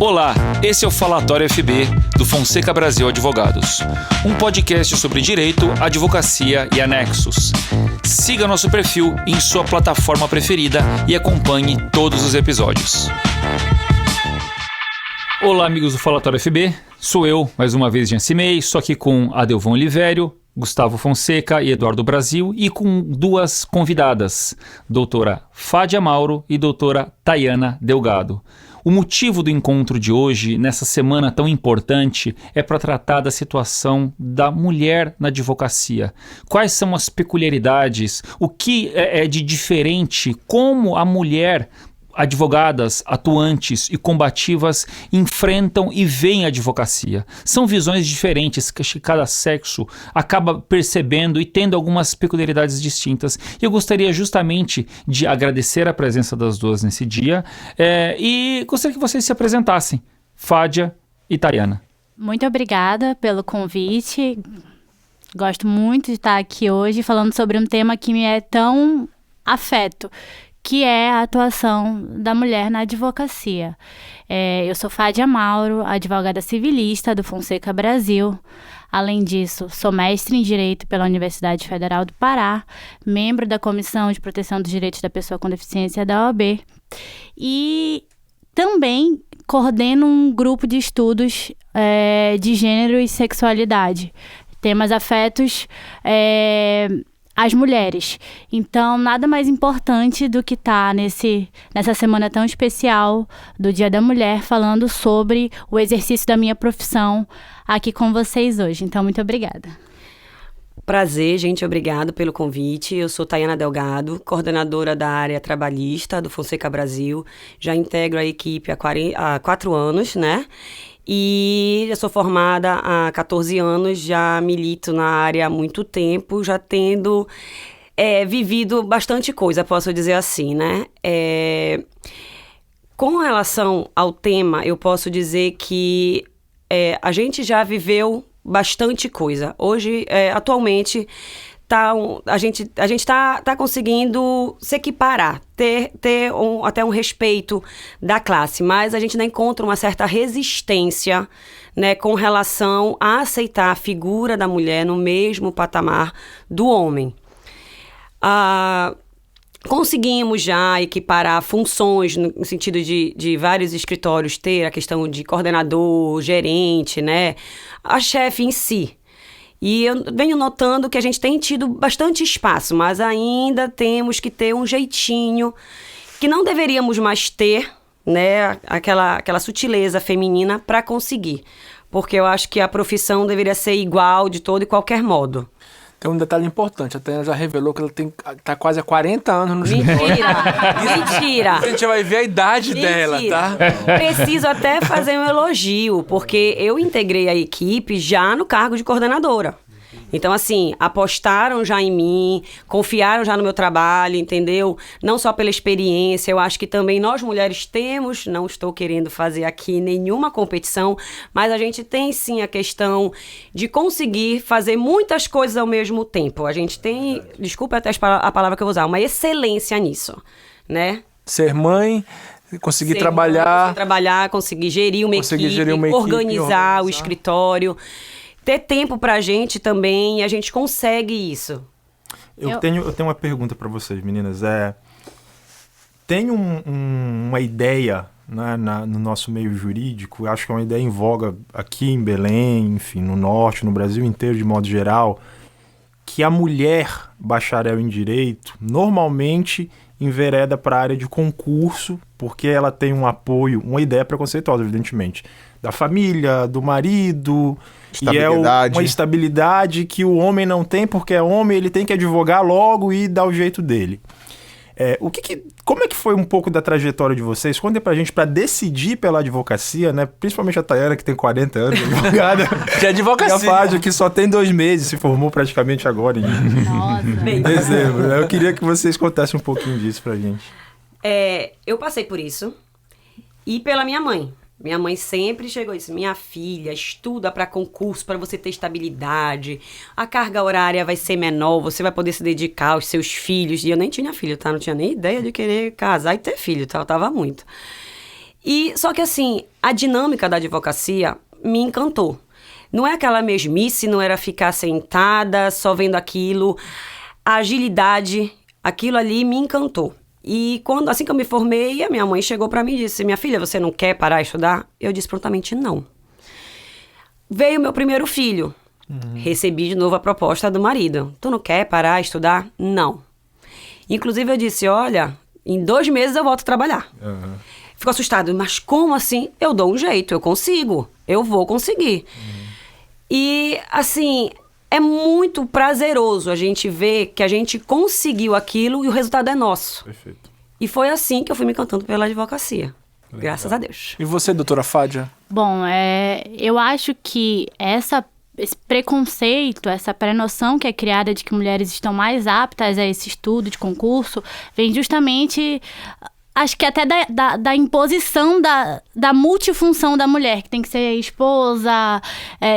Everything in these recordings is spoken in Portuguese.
Olá, esse é o Falatório FB do Fonseca Brasil Advogados, um podcast sobre direito, advocacia e anexos. Siga nosso perfil em sua plataforma preferida e acompanhe todos os episódios. Olá, amigos do Falatório FB, sou eu, mais uma vez, Jean Cimei, só aqui com Adelvon Olivério, Gustavo Fonseca e Eduardo Brasil, e com duas convidadas, doutora Fádia Mauro e doutora Tayana Delgado. O motivo do encontro de hoje, nessa semana tão importante, é para tratar da situação da mulher na advocacia. Quais são as peculiaridades, o que é de diferente, como a mulher, advogadas, atuantes e combativas enfrentam e veem a advocacia. São visões diferentes que cada sexo acaba percebendo e tendo algumas peculiaridades distintas. E eu gostaria justamente de agradecer a presença das duas nesse dia e gostaria que vocês se apresentassem, Fádia e Tayana. Muito obrigada pelo convite. Gosto muito de estar aqui hoje falando sobre um tema que me é tão afeto, que é a atuação da mulher na advocacia. Eu sou Fádia Mauro, advogada civilista do Fonseca Brasil. Além disso, sou mestre em Direito pela Universidade Federal do Pará, membro da Comissão de Proteção dos Direitos da Pessoa com Deficiência da OAB e também coordeno um grupo de estudos de gênero e sexualidade, temas afetos as mulheres. Então, nada mais importante do que estar nessa semana tão especial do Dia da Mulher, falando sobre o exercício da minha profissão aqui com vocês hoje. Então, muito obrigada. Prazer, gente, obrigado pelo convite. Eu sou Tayana Delgado, coordenadora da área trabalhista do Fonseca Brasil. Já integro a equipe há 4 anos, né? E eu sou formada há 14 anos, já milito na área há muito tempo, já tendo vivido bastante coisa, posso dizer assim, né? Com relação ao tema, eu posso dizer que a gente já viveu bastante coisa. Hoje, atualmente, a gente está conseguindo se equiparar, ter até um respeito da classe, mas a gente ainda encontra uma certa resistência, né, com relação a aceitar a figura da mulher no mesmo patamar do homem. Conseguimos já equiparar funções no sentido de vários escritórios ter a questão de coordenador, gerente, né, a chefe em si. E eu venho notando que a gente tem tido bastante espaço, mas ainda temos que ter um jeitinho que não deveríamos mais ter, né, aquela sutileza feminina para conseguir. Porque eu acho que a profissão deveria ser igual de todo e qualquer modo. Tem um detalhe importante, a Tayana já revelou que ela tá quase há 40 anos no escritório. Mentira! A gente vai ver a idade dela, tá? Preciso até fazer um elogio, porque eu integrei a equipe já no cargo de coordenadora. Então, assim, apostaram já em mim, confiaram já no meu trabalho, entendeu? Não só pela experiência, eu acho que também nós mulheres temos, não estou querendo fazer aqui nenhuma competição, mas a gente tem sim a questão de conseguir fazer muitas coisas ao mesmo tempo. A gente tem, desculpa até a palavra que eu vou usar, uma excelência nisso, né? Ser mãe, conseguir trabalhar, conseguir gerir uma equipe, organizar o escritório. Ter tempo pra gente também, e a gente consegue isso. Eu tenho uma pergunta para vocês, meninas. Tem uma ideia, né, no nosso meio jurídico, acho que é uma ideia em voga aqui em Belém, enfim, no norte, no Brasil inteiro, de modo geral, que a mulher bacharel em direito normalmente envereda para a área de concurso, porque ela tem um apoio, uma ideia preconceituosa, evidentemente, da família, do marido, e é uma estabilidade que o homem não tem, porque é homem, ele tem que advogar logo e dar o jeito dele. Como é que foi um pouco da trajetória de vocês? Contem pra gente, pra decidir pela advocacia, né? Principalmente a Tayana, que tem 40 anos, advogada. Que advocacia. E a Fádia, que só tem 2 meses, se formou praticamente agora, em dezembro. Né? Eu queria que vocês contassem um pouquinho disso pra gente. Eu passei por isso, e pela minha mãe. Minha mãe sempre chegou e disse: minha filha, estuda para concurso, para você ter estabilidade, a carga horária vai ser menor, você vai poder se dedicar aos seus filhos. E eu nem tinha filho, tá? Não tinha nem ideia de querer casar e ter filho, tá? Eu tava muito. E só que assim, a dinâmica da advocacia me encantou. Não é aquela mesmice, não era ficar sentada só vendo aquilo. A agilidade, aquilo ali me encantou. E assim que eu me formei, a minha mãe chegou pra mim e disse: minha filha, você não quer parar de estudar? Eu disse prontamente não. Veio meu primeiro filho. Recebi de novo a proposta do marido. Tu não quer parar de estudar? Não. Inclusive eu disse: olha, em 2 meses eu volto a trabalhar. Ficou assustado. Mas como assim? Eu dou um jeito, eu consigo. Eu vou conseguir. E, assim, é muito prazeroso a gente ver que a gente conseguiu aquilo e o resultado é nosso. Perfeito. E foi assim que eu fui me encantando pela advocacia. Legal. Graças a Deus. E você, doutora Fádia? Bom, eu acho que esse preconceito, essa pré-noção que é criada de que mulheres estão mais aptas a esse estudo de concurso, vem justamente... Acho que até da imposição da multifunção da mulher, que tem que ser esposa,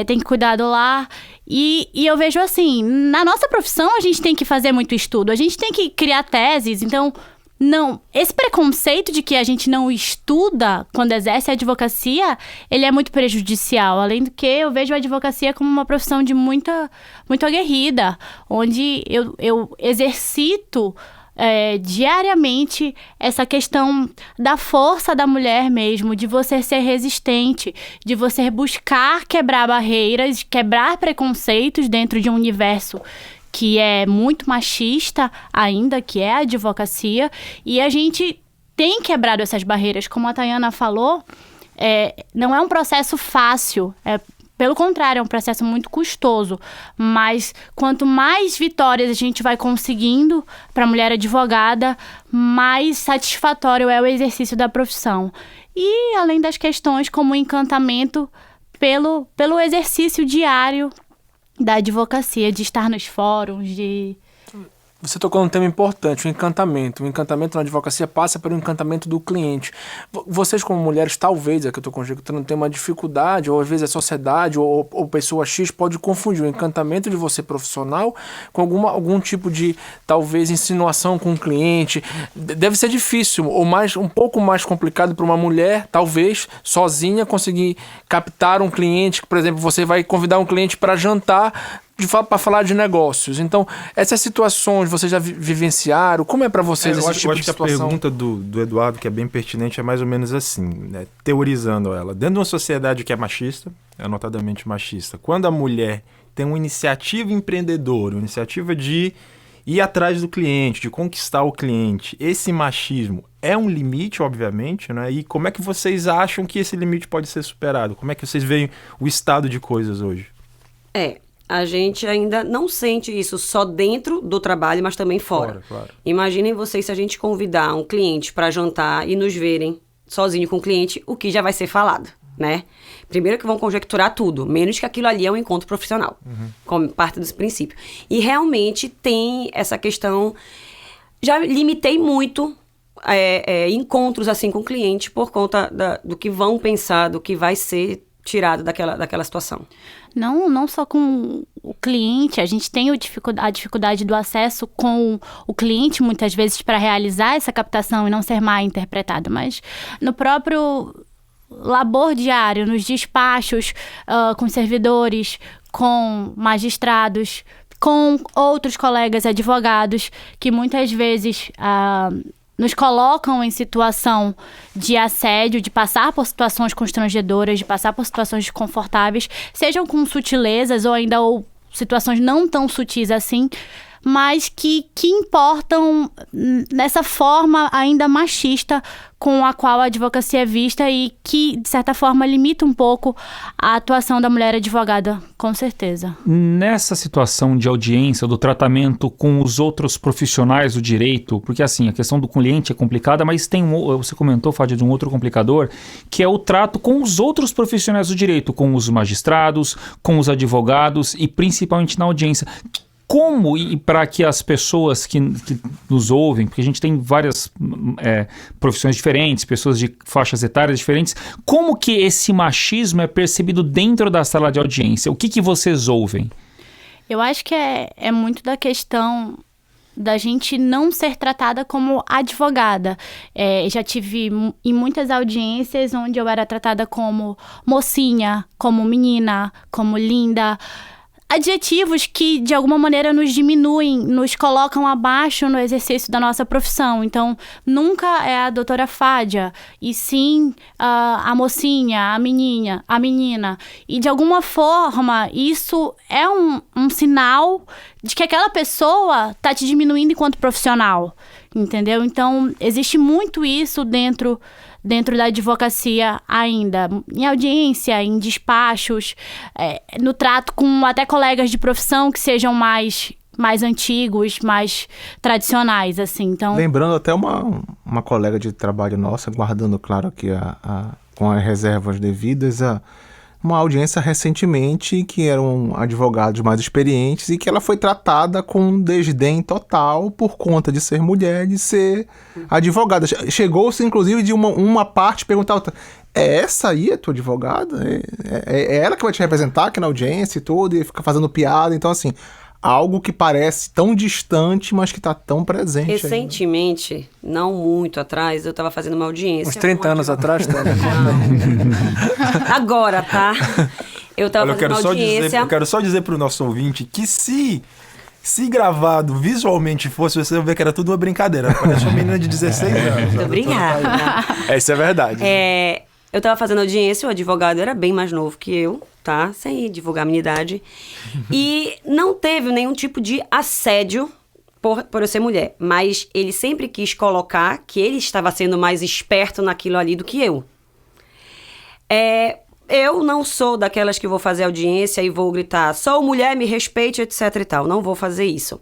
tem que cuidar do lar. E eu vejo assim, na nossa profissão a gente tem que fazer muito estudo, a gente tem que criar teses. Então, não, esse preconceito de que a gente não estuda quando exerce a advocacia, ele é muito prejudicial. Além do que, eu vejo a advocacia como uma profissão de muito aguerrida, onde eu exercito... diariamente essa questão da força da mulher mesmo, de você ser resistente, de você buscar quebrar barreiras, quebrar preconceitos dentro de um universo que é muito machista ainda, que é a advocacia, e a gente tem quebrado essas barreiras, como a Tayana falou, não é um processo fácil, pelo contrário, é um processo muito custoso, mas quanto mais vitórias a gente vai conseguindo para a mulher advogada, mais satisfatório é o exercício da profissão. E além das questões como o encantamento pelo exercício diário da advocacia, de estar nos fóruns, de... Você tocou num tema importante, o encantamento. O encantamento na advocacia passa pelo encantamento do cliente. Vocês, como mulheres, talvez, que eu estou conjecturando, tem uma dificuldade, ou às vezes a sociedade ou pessoa X pode confundir o encantamento de você profissional com algum tipo de, talvez, insinuação com o cliente. Deve ser difícil, ou um pouco mais complicado para uma mulher, talvez, sozinha, conseguir captar um cliente. Por exemplo, você vai convidar um cliente para jantar, para falar de negócios. Então, essas situações vocês já vivenciaram? Como é para vocês esse tipo de situação? Eu acho que a pergunta do Eduardo, que é bem pertinente, é mais ou menos assim, né? Teorizando ela. Dentro de uma sociedade que é machista, é notadamente machista, quando a mulher tem uma iniciativa empreendedora, uma iniciativa de ir atrás do cliente, de conquistar o cliente, esse machismo é um limite, obviamente, né? E como é que vocês acham que esse limite pode ser superado? Como é que vocês veem o estado de coisas hoje? A gente ainda não sente isso só dentro do trabalho, mas também fora. Claro. Imaginem vocês se a gente convidar um cliente para jantar e nos verem sozinho com o cliente, o que já vai ser falado, né? Primeiro que vão conjecturar tudo, menos que aquilo ali é um encontro profissional, como parte desse princípio. E realmente tem essa questão... Já limitei muito encontros assim com o cliente por conta do que vão pensar, do que vai ser tirado daquela situação. Não só com o cliente, a gente tem a dificuldade do acesso com o cliente, muitas vezes, para realizar essa captação e não ser mal interpretado, mas no próprio labor diário, nos despachos, com servidores, com magistrados, com outros colegas advogados, que muitas vezes... nos colocam em situação de assédio, de passar por situações constrangedoras, de passar por situações desconfortáveis, sejam com sutilezas ou situações não tão sutis assim, mas que importam nessa forma ainda machista com a qual a advocacia é vista e que, de certa forma, limita um pouco a atuação da mulher advogada, com certeza. Nessa situação de audiência, do tratamento com os outros profissionais do direito, porque assim, a questão do cliente é complicada, mas você comentou, Fádia, de um outro complicador, que é o trato com os outros profissionais do direito, com os magistrados, com os advogados e principalmente na audiência. Como, e para que as pessoas que nos ouvem, porque a gente tem várias profissões diferentes, pessoas de faixas etárias diferentes, como que esse machismo é percebido dentro da sala de audiência? O que vocês ouvem? Eu acho que é muito da questão da gente não ser tratada como advogada. Já tive em muitas audiências onde eu era tratada como mocinha, como menina, como linda. Adjetivos que, de alguma maneira, nos diminuem, nos colocam abaixo no exercício da nossa profissão. Então, nunca é a doutora Fádia, e sim a mocinha, a menina. E, de alguma forma, isso é um sinal de que aquela pessoa está te diminuindo enquanto profissional, entendeu? Então, existe muito isso dentro da advocacia ainda, em audiência, em despachos, no trato com até colegas de profissão que sejam mais antigos, mais tradicionais, assim. Então, lembrando até uma colega de trabalho nossa, guardando, claro, aqui com as reservas devidas, uma audiência recentemente que eram advogados mais experientes e que ela foi tratada com desdém total por conta de ser mulher, de ser advogada. Chegou-se, inclusive, de uma parte perguntar outra: é essa aí a tua advogada? É ela que vai te representar aqui na audiência e tudo, e fica fazendo piada. Então, assim, algo que parece tão distante, mas que está tão presente. Recentemente, não muito atrás, eu estava fazendo uma audiência. Uns 30 anos atrás, tá? Agora, tá? Eu estava fazendo uma audiência. Eu quero só dizer pro nosso ouvinte que se gravado visualmente fosse, você ia ver que era tudo uma brincadeira. Parece uma menina de 16 anos. Muito obrigada. Isso é verdade. Eu estava fazendo audiência, o advogado era bem mais novo que eu, tá? Sem divulgar a minha idade. E não teve nenhum tipo de assédio por eu ser mulher. Mas ele sempre quis colocar que ele estava sendo mais esperto naquilo ali do que eu. Eu não sou daquelas que vou fazer audiência e vou gritar: sou mulher, me respeite, etc e tal. Não vou fazer isso.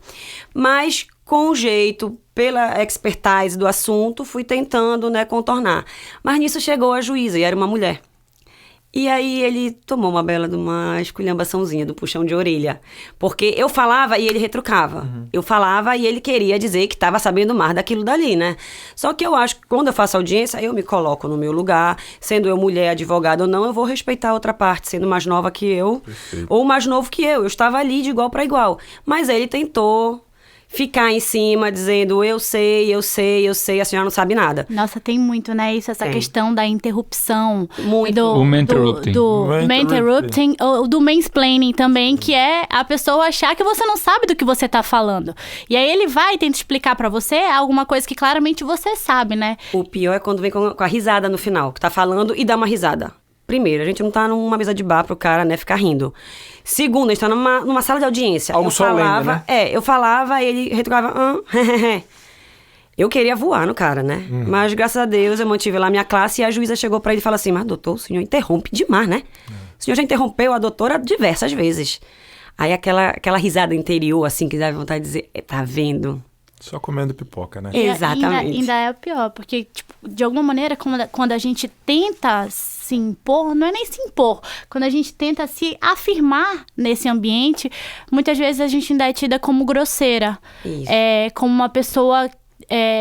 Mas, com jeito, pela expertise do assunto, fui tentando, contornar. Mas nisso chegou a juíza, e era uma mulher. E aí ele tomou uma bela de uma esculhambaçãozinha, do puxão de orelha. Porque eu falava e ele retrucava. Uhum. Eu falava e ele queria dizer que estava sabendo mais daquilo dali, né? Só que eu acho que quando eu faço audiência, eu me coloco no meu lugar. Sendo eu mulher, advogada ou não, eu vou respeitar a outra parte, sendo mais nova que eu. Perfeito. Ou mais novo que eu. Eu estava ali de igual para igual. Mas ele tentou ficar em cima, dizendo: eu sei, a senhora não sabe nada. Nossa, tem muito, né? Essa questão da interrupção. Muito. O man-interrupting. Do man-interrupting, ou do mansplaining também, que é a pessoa achar que você não sabe do que você tá falando. E aí ele vai e tenta explicar pra você alguma coisa que claramente você sabe, né? O pior é quando vem com a risada no final, que tá falando e dá uma risada. Primeiro, a gente não tá numa mesa de bar pro cara, ficar rindo. Segundo, a gente tá numa sala de audiência. Algo solene, né? Eu falava, ele retrucava: eu queria voar no cara, né? Mas, graças a Deus, eu mantive lá a minha classe e a juíza chegou pra ele e falou assim: mas, doutor, o senhor interrompe demais, né? O senhor já interrompeu a doutora diversas vezes. Aí aquela risada interior, assim, que dá vontade de dizer: tá vendo? Só comendo pipoca, né? Exatamente. Ainda é o pior, porque, de alguma maneira, quando a gente tenta se impor, não é nem se impor, quando a gente tenta se afirmar nesse ambiente, muitas vezes a gente ainda é tida como grosseira, como uma pessoa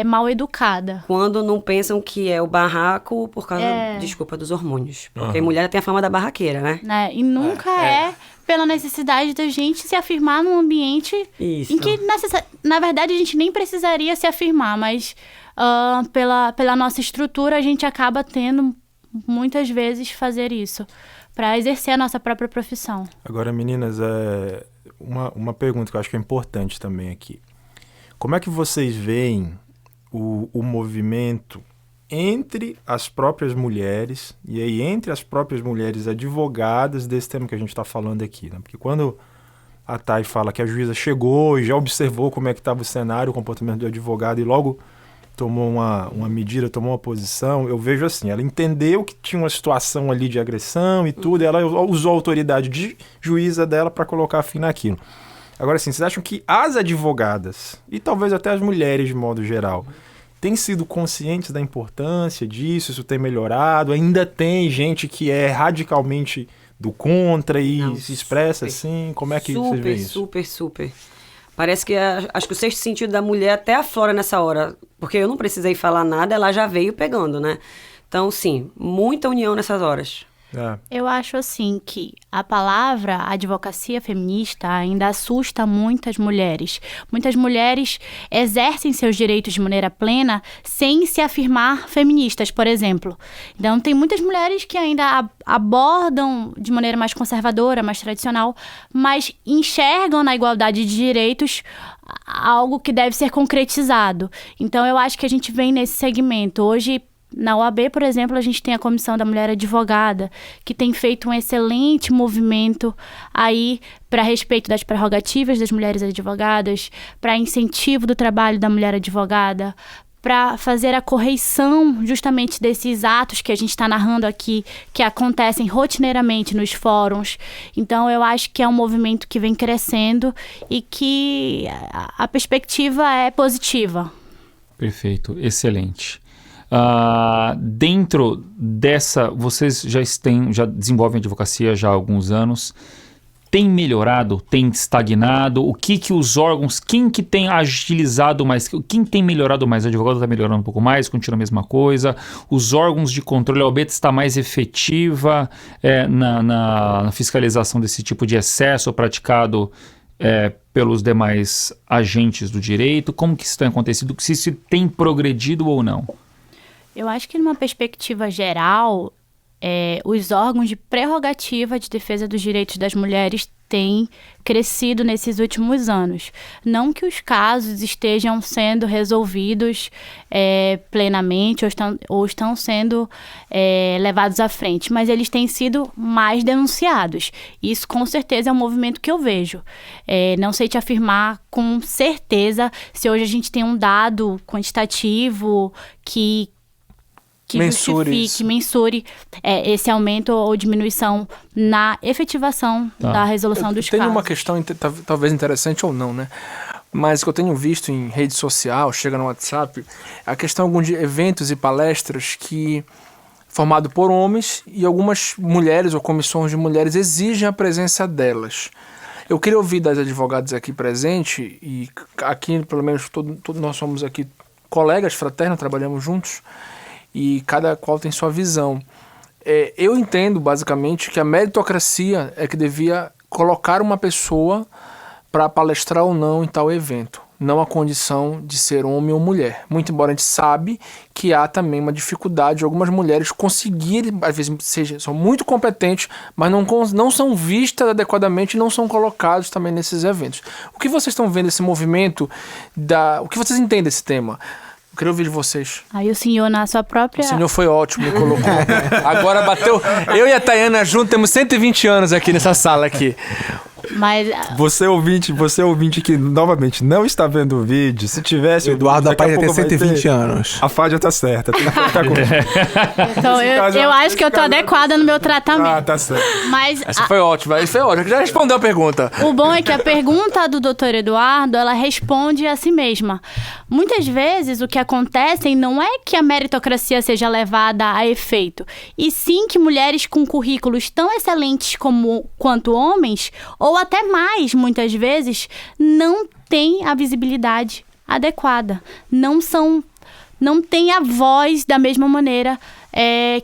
mal educada. Quando não pensam que é o barraco por causa, desculpa, dos hormônios. Porque mulher tem a fama da barraqueira, né? E nunca é pela necessidade da gente se afirmar num ambiente em que, na verdade, a gente nem precisaria se afirmar, mas pela nossa estrutura a gente acaba tendo, muitas vezes, fazer isso para exercer a nossa própria profissão. Agora, meninas, uma pergunta que eu acho que é importante também aqui. Como é que vocês veem o movimento entre as próprias mulheres, e aí entre as próprias mulheres advogadas desse tema que a gente está falando aqui, né? Porque quando a Thay fala que a juíza chegou e já observou como é que estava o cenário, o comportamento do advogado, e logo tomou uma medida, tomou uma posição, eu vejo assim, ela entendeu que tinha uma situação ali de agressão e tudo, e ela usou a autoridade de juíza dela para colocar fim naquilo. Agora, assim, vocês acham que as advogadas, e talvez até as mulheres de modo geral, têm sido conscientes da importância disso? Isso tem melhorado? Ainda tem gente que é radicalmente do contra e se expressa assim? Como é que vocês veem isso? Super. Parece que acho que o sexto sentido da mulher até aflora nessa hora. Porque eu não precisei falar nada, ela já veio pegando, né? Então, sim, muita união nessas horas. Eu acho assim que a palavra advocacia feminista ainda assusta muitas mulheres. Muitas mulheres exercem seus direitos de maneira plena sem se afirmar feministas, por exemplo. Então, tem muitas mulheres que ainda abordam de maneira mais conservadora, mais tradicional, mas enxergam na igualdade de direitos algo que deve ser concretizado. Então, eu acho que a gente vem nesse segmento. Hoje, na OAB, por exemplo, a gente tem a Comissão da Mulher Advogada, que tem feito um excelente movimento aí para respeito das prerrogativas das mulheres advogadas, para incentivo do trabalho da mulher advogada, para fazer a correição justamente desses atos que a gente está narrando aqui, que acontecem rotineiramente nos fóruns. Então, eu acho que é um movimento que vem crescendo e que a perspectiva é positiva. Perfeito, excelente. Dentro dessa, vocês já desenvolvem advocacia já há alguns anos, tem melhorado, tem estagnado? O que os órgãos, quem que tem agilizado mais, quem tem melhorado mais? O advogado está melhorando um pouco mais, continua a mesma coisa? Os órgãos de controle, a OAB está mais efetiva na fiscalização desse tipo de excesso praticado pelos demais agentes do direito? Como que isso tem acontecido? Se tem progredido ou não? Eu acho que numa perspectiva geral, os órgãos de prerrogativa de defesa dos direitos das mulheres têm crescido nesses últimos anos. Não que os casos estejam sendo resolvidos plenamente ou estão sendo levados à frente, mas eles têm sido mais denunciados. Isso, com certeza, é um movimento que eu vejo. Não sei te afirmar com certeza se hoje a gente tem um dado quantitativo que mensure esse aumento ou diminuição na efetivação da resolução dos casos. Tem uma questão talvez interessante ou não, né? Mas que eu tenho visto em rede social, chega no WhatsApp, a questão de eventos e palestras formado por homens e algumas mulheres ou comissões de mulheres exigem a presença delas. Eu queria ouvir das advogadas aqui presentes, e aqui pelo menos todos nós somos aqui colegas fraternos, trabalhamos juntos, e cada qual tem sua visão. Eu entendo, basicamente, que a meritocracia é que devia colocar uma pessoa para palestrar ou não em tal evento, não a condição de ser homem ou mulher. Muito embora a gente sabe que há também uma dificuldade de algumas mulheres conseguirem, às vezes são muito competentes, mas não são vistas adequadamente e não são colocados também nesses eventos. O que vocês estão vendo desse movimento? O que vocês entendem desse tema? Eu queria ouvir de vocês. Aí o senhor, na sua própria... O senhor foi ótimo, me colocou. Agora bateu... Eu e a Tayana juntos temos 120 anos aqui nessa sala aqui. Mas... Você ouvinte que, novamente, não está vendo o vídeo, se tivesse... O Eduardo da Paz tem 120 anos. A Fádia tá certa. Tem que contar com então, eu acho que eu tô adequada no meu tratamento. Tá certo. Mas essa foi ótima, já respondeu a pergunta. O bom é que a pergunta do Dr. Eduardo, ela responde a si mesma. Muitas vezes, o que acontece não é que a meritocracia seja levada a efeito, e sim que mulheres com currículos tão excelentes quanto homens, ou até mais, muitas vezes, não têm a visibilidade adequada. Não têm a voz da mesma maneira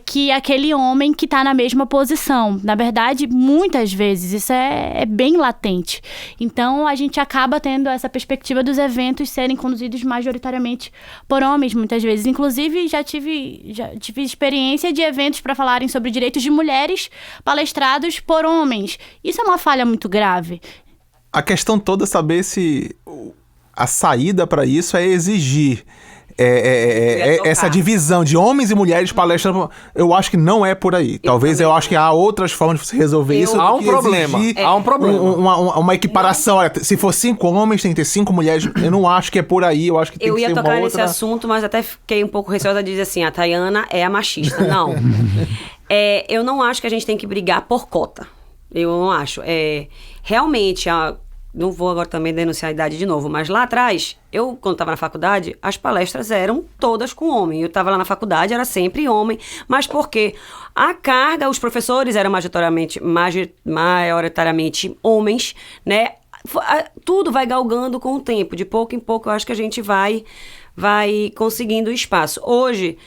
que aquele homem que está na mesma posição. Na verdade, muitas vezes, isso é bem latente. Então, a gente acaba tendo essa perspectiva dos eventos serem conduzidos majoritariamente por homens, muitas vezes. Inclusive, já tive experiência de eventos para falarem sobre direitos de mulheres palestrados por homens. Isso é uma falha muito grave. A questão toda é saber se a saída para isso é exigir essa divisão de homens e mulheres palestrando. Eu acho que não é por aí. Talvez eu acho que há outras formas de você resolver isso. Há um problema. Uma equiparação. Olha, se for 5 homens, tem que ter 5 mulheres. Eu não acho que é por aí. Eu acho que tem que ser uma outra... Eu ia tocar nesse assunto, mas até fiquei um pouco receosa de dizer assim, a Tayana é a machista. Não. Eu não acho que a gente tem que brigar por cota. Eu não acho. Realmente, não vou agora também denunciar a idade de novo, mas lá atrás, quando estava na faculdade, as palestras eram todas com homem. Eu estava lá na faculdade, era sempre homem, mas porque a carga, os professores eram majoritariamente homens, né? Tudo vai galgando com o tempo, de pouco em pouco eu acho que a gente vai conseguindo espaço. Hoje,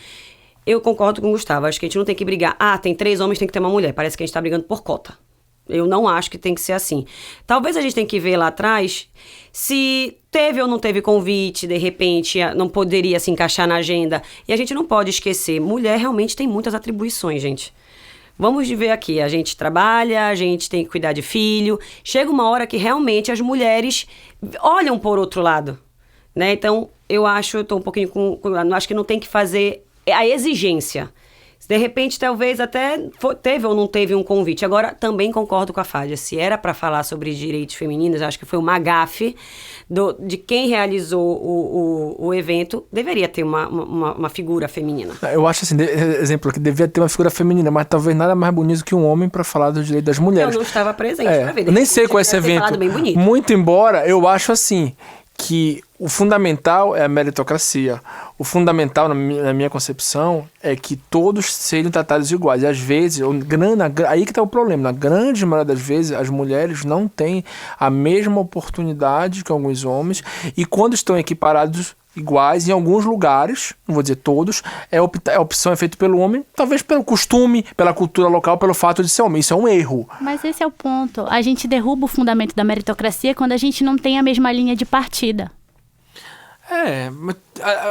eu concordo com o Gustavo. Acho que a gente não tem que brigar. Tem 3 homens, tem que ter uma mulher. Parece que a gente tá brigando por cota. Eu não acho que tem que ser assim. Talvez a gente tenha que ver lá atrás se teve ou não teve convite, de repente não poderia se encaixar na agenda. E a gente não pode esquecer, mulher realmente tem muitas atribuições, gente. Vamos ver aqui, a gente trabalha, a gente tem que cuidar de filho. Chega uma hora que realmente as mulheres olham por outro lado, né? Então, eu tô um pouquinho acho que não tem que fazer a exigência. De repente, talvez até teve ou não teve um convite. Agora, também concordo com a Fádia. Se era para falar sobre direitos femininos, acho que foi uma gafe de quem realizou o evento. Deveria ter uma figura feminina. Eu acho assim, exemplo, que devia ter uma figura feminina, mas talvez nada mais bonito que um homem para falar dos direitos das mulheres. Eu não estava presente para ver. Eu nem sei qual é esse evento. Bem bonito. Muito embora, eu acho assim, que o fundamental é a meritocracia. O fundamental, na minha concepção, é que todos sejam tratados iguais. E às vezes, aí que está o problema. Na grande maioria das vezes, as mulheres não têm a mesma oportunidade que alguns homens. E quando estão equiparados iguais, em alguns lugares, não vou dizer todos, a opção é feita pelo homem, talvez pelo costume, pela cultura local, pelo fato de ser homem. Isso é um erro. Mas esse é o ponto. A gente derruba o fundamento da meritocracia quando a gente não tem a mesma linha de partida.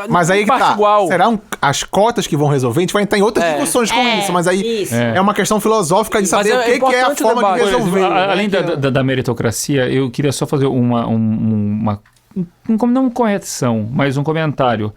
Mas aí que tá. Igual. Serão as cotas que vão resolver? A gente vai entrar em outras discussões com isso, mas aí é uma questão filosófica de saber o que é a forma de resolver. Além da meritocracia, eu queria só fazer não correção, mas um comentário.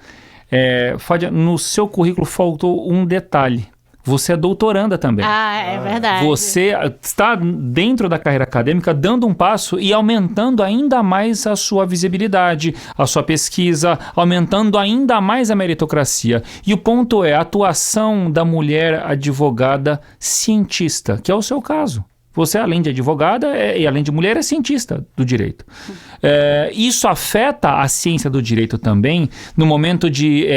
Fádia, no seu currículo faltou um detalhe. Você é doutoranda também. É verdade. Você está dentro da carreira acadêmica dando um passo e aumentando ainda mais a sua visibilidade, a sua pesquisa, aumentando ainda mais a meritocracia. E o ponto é a atuação da mulher advogada cientista, que é o seu caso. Você, além de advogada e além de mulher, é cientista do direito. Isso afeta a ciência do direito também, no momento de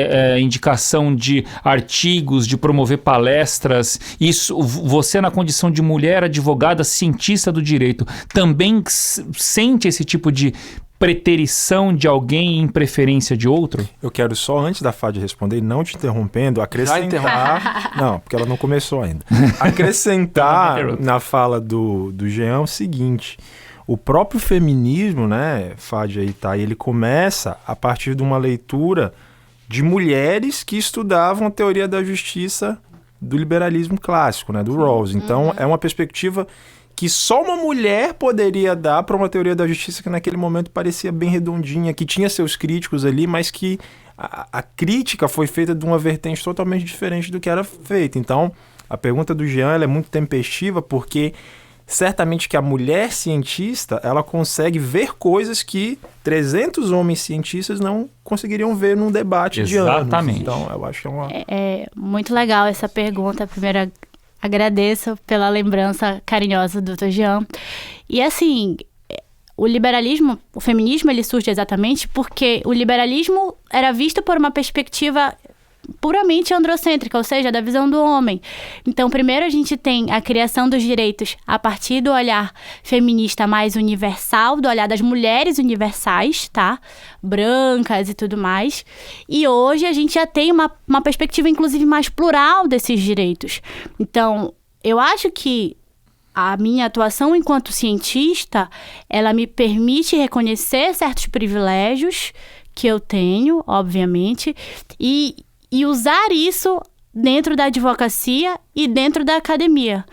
indicação de artigos, de promover palestras. Isso, você, na condição de mulher advogada, cientista do direito, também sente esse tipo de preterição de alguém em preferência de outro? Eu quero só, antes da Fádia responder, não te interrompendo, acrescentar... Não, porque ela não começou ainda. Acrescentar na fala do Jean o seguinte: o próprio feminismo, né, Fádia e Thay, ele começa a partir de uma leitura de mulheres que estudavam a teoria da justiça do liberalismo clássico, né, do Rawls. Então, é uma perspectiva que só uma mulher poderia dar para uma teoria da justiça que naquele momento parecia bem redondinha, que tinha seus críticos ali, mas que a crítica foi feita de uma vertente totalmente diferente do que era feita. Então, a pergunta do Jean ela é muito tempestiva, porque certamente que a mulher cientista ela consegue ver coisas que 300 homens cientistas não conseguiriam ver num debate de anos. Exatamente. Então, eu acho que É muito legal essa pergunta. Primeiro, agradeço pela lembrança carinhosa do Dr. Jean. E assim, o liberalismo, o feminismo, ele surge exatamente porque o liberalismo era visto por uma perspectiva puramente androcêntrica, ou seja, da visão do homem. Então, primeiro a gente tem a criação dos direitos a partir do olhar feminista mais universal, do olhar das mulheres universais, tá? Brancas e tudo mais. E hoje a gente já tem uma perspectiva, inclusive, mais plural desses direitos. Então, eu acho que a minha atuação enquanto cientista, ela me permite reconhecer certos privilégios que eu tenho, obviamente, e usar isso dentro da advocacia e dentro da academia,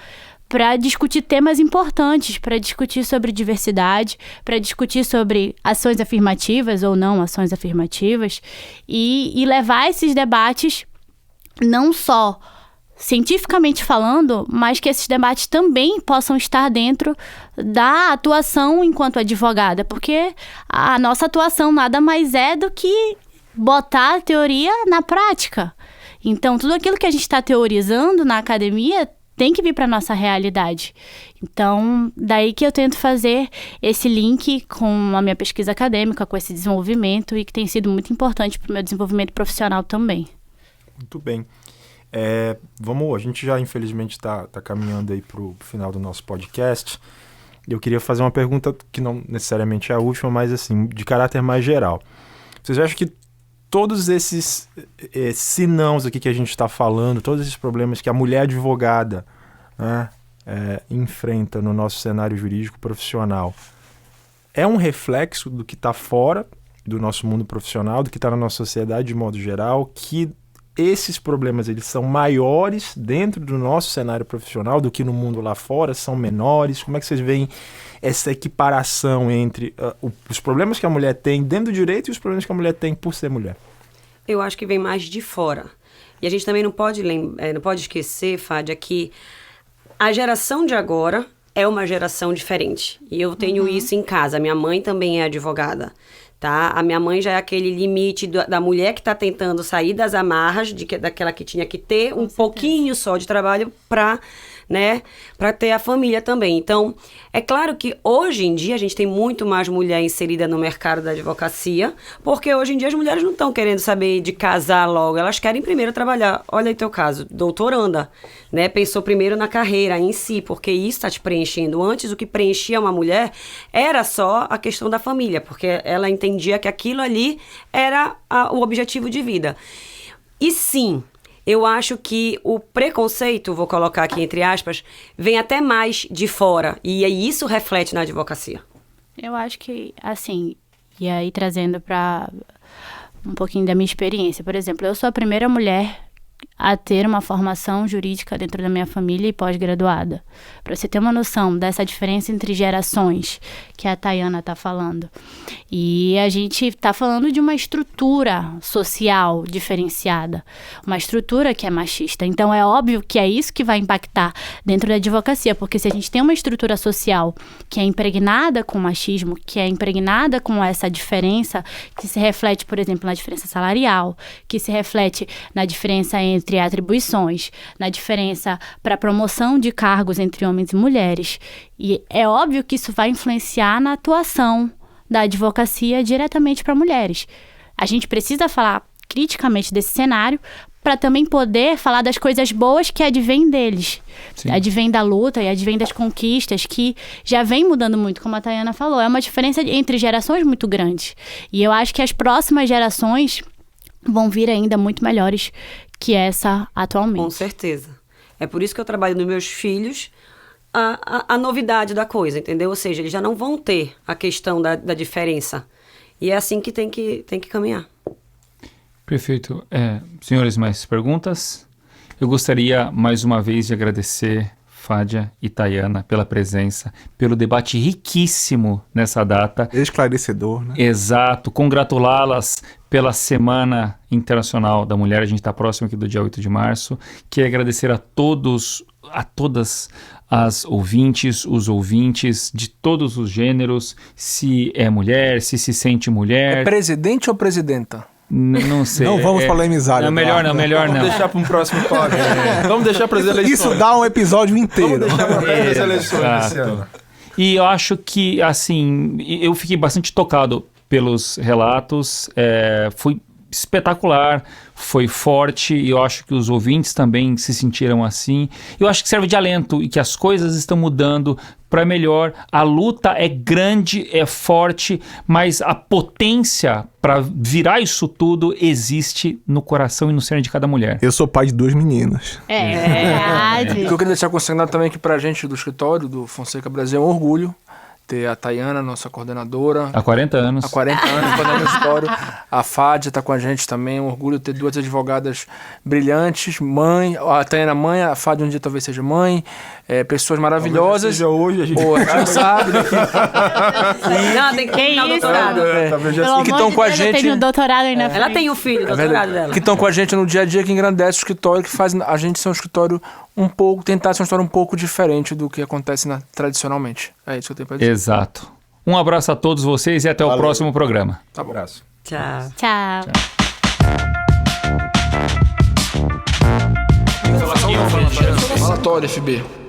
para discutir temas importantes, para discutir sobre diversidade, para discutir sobre ações afirmativas ou não ações afirmativas, e levar esses debates não só cientificamente falando, mas que esses debates também possam estar dentro da atuação enquanto advogada, porque a nossa atuação nada mais é do que botar a teoria na prática. Então, tudo aquilo que a gente está teorizando na academia tem que vir para a nossa realidade. Então, daí que eu tento fazer esse link com a minha pesquisa acadêmica, com esse desenvolvimento, e que tem sido muito importante para o meu desenvolvimento profissional também. Muito bem. A gente já infelizmente está caminhando aí para o final do nosso podcast. Eu queria fazer uma pergunta que não necessariamente é a última, mas assim, de caráter mais geral. Vocês acham que todos esses sinãos aqui que a gente está falando, todos esses problemas que a mulher advogada, né, enfrenta no nosso cenário jurídico profissional, é um reflexo do que está fora do nosso mundo profissional, do que está na nossa sociedade de modo geral, que esses problemas eles são maiores dentro do nosso cenário profissional do que no mundo lá fora, são menores. Como é que vocês veem essa equiparação entre os problemas que a mulher tem dentro do direito e os problemas que a mulher tem por ser mulher? Eu acho que vem mais de fora. E a gente também não pode esquecer, Fádia, que a geração de agora é uma geração diferente. E eu tenho isso em casa. A minha mãe também é advogada. Tá? A minha mãe já é aquele limite da mulher que está tentando sair das amarras, daquela que tinha que ter um pouquinho só de trabalho para ter a família também. Então, é claro que hoje em dia a gente tem muito mais mulher inserida no mercado da advocacia, porque hoje em dia as mulheres não estão querendo saber de casar logo, elas querem primeiro trabalhar. Olha aí teu caso, doutoranda, né? Pensou primeiro na carreira em si, porque isso está te preenchendo. Antes, o que preenchia uma mulher era só a questão da família, porque ela entendia que aquilo ali era o objetivo de vida. E sim, eu acho que o preconceito, vou colocar aqui entre aspas, vem até mais de fora. E isso reflete na advocacia. Eu acho que, assim, e aí trazendo para um pouquinho da minha experiência. Por exemplo, eu sou a primeira mulher a ter uma formação jurídica dentro da minha família e pós-graduada. Para você ter uma noção dessa diferença entre gerações que a Tayana está falando. E a gente está falando de uma estrutura social diferenciada, uma estrutura que é machista. Então é óbvio que é isso que vai impactar dentro da advocacia, porque se a gente tem uma estrutura social que é impregnada com machismo, que é impregnada com essa diferença, que se reflete, por exemplo, na diferença salarial, que se reflete na diferença entre atribuições, na diferença para promoção de cargos entre homens e mulheres. E é óbvio que isso vai influenciar na atuação da advocacia diretamente para mulheres. A gente precisa falar criticamente desse cenário para também poder falar das coisas boas que advêm deles. Sim. Advém da luta e advém das conquistas que já vem mudando muito, como a Tayana falou. É uma diferença entre gerações muito grande. E eu acho que as próximas gerações vão vir ainda muito melhores que essa atualmente. Com certeza. É por isso que eu trabalho nos meus filhos a novidade da coisa, entendeu? Ou seja, eles já não vão ter a questão da diferença. E é assim que tem que caminhar. Perfeito. Senhores, mais perguntas? Eu gostaria, mais uma vez, de agradecer Fádia e Tayana pela presença, pelo debate riquíssimo nessa data. Esclarecedor, né? Exato. Congratulá-las pela Semana Internacional da Mulher. A gente está próximo aqui do dia 8 de março. Quero agradecer a todas as ouvintes, os ouvintes de todos os gêneros, se é mulher, se sente mulher. É presidente ou presidenta? Não sei. Não vamos polemizar. Não, melhor não. Vamos deixar para um próximo tópico. Vamos deixar para as eleições. Isso dá um episódio inteiro. Vamos deixar para as eleições esse ano. E eu acho que, assim, eu fiquei bastante tocado pelos relatos. Foi espetacular, foi forte, e eu acho que os ouvintes também se sentiram assim. Eu acho que serve de alento e que as coisas estão mudando para melhor. A luta é grande, é forte, mas a potência para virar isso tudo existe no coração e no cerne de cada mulher. Eu sou pai de 2 meninas. É verdade. O que eu queria deixar consignado também aqui pra gente do escritório do Fonseca Brasil é um orgulho ter a Tayana, nossa coordenadora. Há 40 anos. Há 40 anos, coordenando o escritório. A Fádia está com a gente também. Um orgulho ter 2 advogadas brilhantes. Mãe, a Tayana mãe, a Fádia um dia talvez seja mãe. Pessoas maravilhosas. Seja hoje, a gente não sabe. Não, tem que terminar o doutorado. E que estão com a gente. Tem um doutorado aí na frente. Ela tem um filho, doutorado dela. Que estão com a gente no dia a dia, que engrandece o escritório, que faz a gente ser um escritório tentar ser um escritório um pouco diferente do que acontece tradicionalmente. É isso que eu tenho pra dizer. Exato. Um abraço a todos vocês e até o próximo programa. Um abraço. Tchau. Tchau. Falatório, FB.